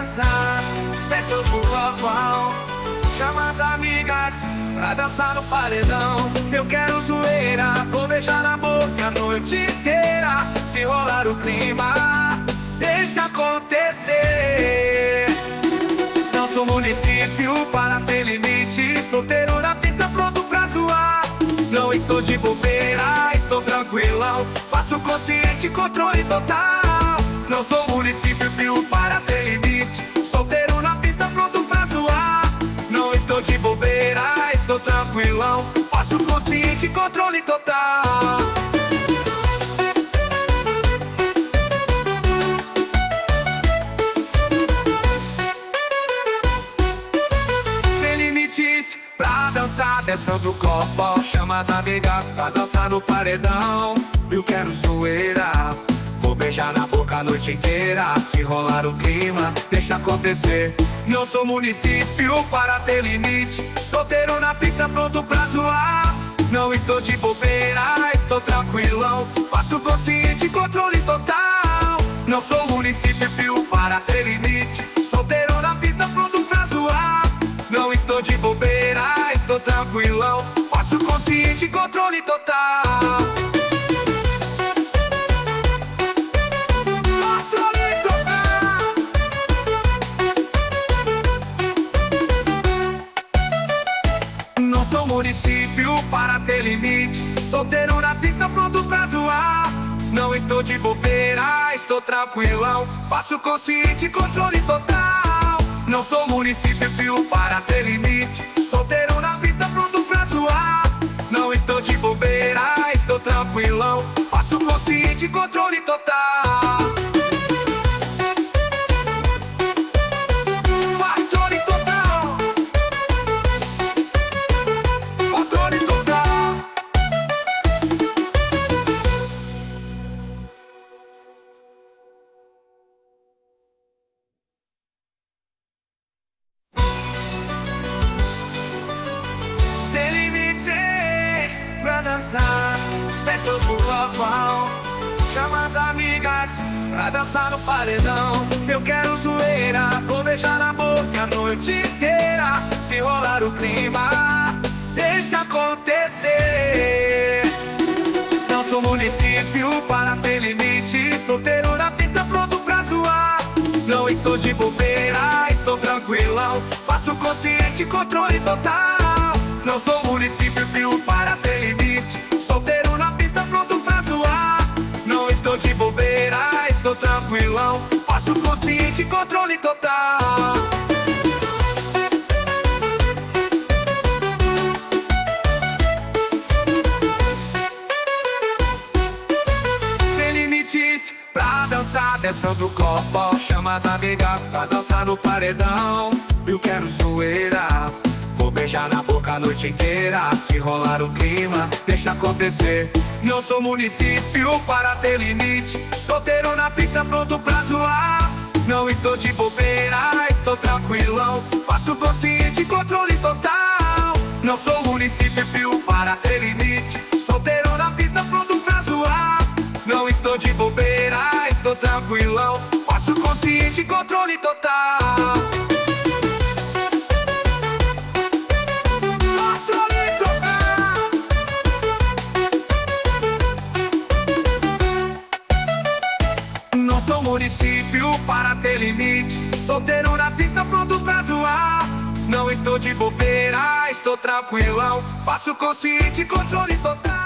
dançar, desço pro povão. Chama as amigas pra dançar no paredão. Eu quero zoeira, vou beijar na boca a noite inteira. Se rolar o clima, deixa acontecer. Não sou município para ter limite. Solteiro na pista, pronto pra zoar. Não estou de bobeira, estou tranquilão. Faço consciente, controle total. Não sou município para ter limite. Solteiro na pista, pronto pra zoar. Não estou de bobeira, estou tranquilão. Faço consciente, controle total. Sem limites pra dançar, descendo o copo. Chama as amigas pra dançar no paredão. Eu quero zoeira, vou beijar na boca a noite inteira. Se rolar o clima, deixa acontecer. Não sou município para ter limite. Solteiro na pista, pronto pra zoar. Não estou de bobeira, estou tranquilão. Faço consciente, controle total. Não sou município para ter limite. Solteiro na pista, pronto pra zoar. Não estou de bobeira, estou tranquilão. Faço consciente, controle total. Não sou município para ter limite. Solteiro na pista, pronto pra zoar. Não estou de bobeira, estou tranquilão. Faço consciente, controle total. Não sou município para ter limite. Solteiro na pista, pronto pra zoar. Não estou de bobeira, estou tranquilão. Faço consciente, controle total. Pra dançar, desço pro povão. Chama as amigas pra dançar no paredão. Eu quero zoeira, vou beijar na boca a noite inteira. Se rolar o clima, deixa acontecer. Não sou município para ter limite. Solteiro na pista, pronto pra zoar. Não estou de bobeira, estou tranquilão. Faço consciente, controle total. Não sou município para ter limite. Solteiro na pista, pronto pra zoar. Não estou de bobeira, estou tranquilão. Faço consciente, controle total. Sem limites pra dançar, descendo o copo. Chama as amigas pra dançar no paredão. Eu quero zoeira, vou beijar na boca a noite inteira. Se rolar o clima, deixa acontecer. Não sou município para ter limite. Solteiro na pista, pronto pra zoar. Não estou de bobeira, estou tranquilão. Faço consciente, controle total. Não sou município para ter limite. Solteiro na pista, pronto pra zoar. Não estou de bobeira, estou tranquilão. Faço consciente, controle total. Não sou município para ter limite. Solteiro na pista, pronto pra zoar. Não estou de bobeira, estou tranquilão. Faço consciente, controle total.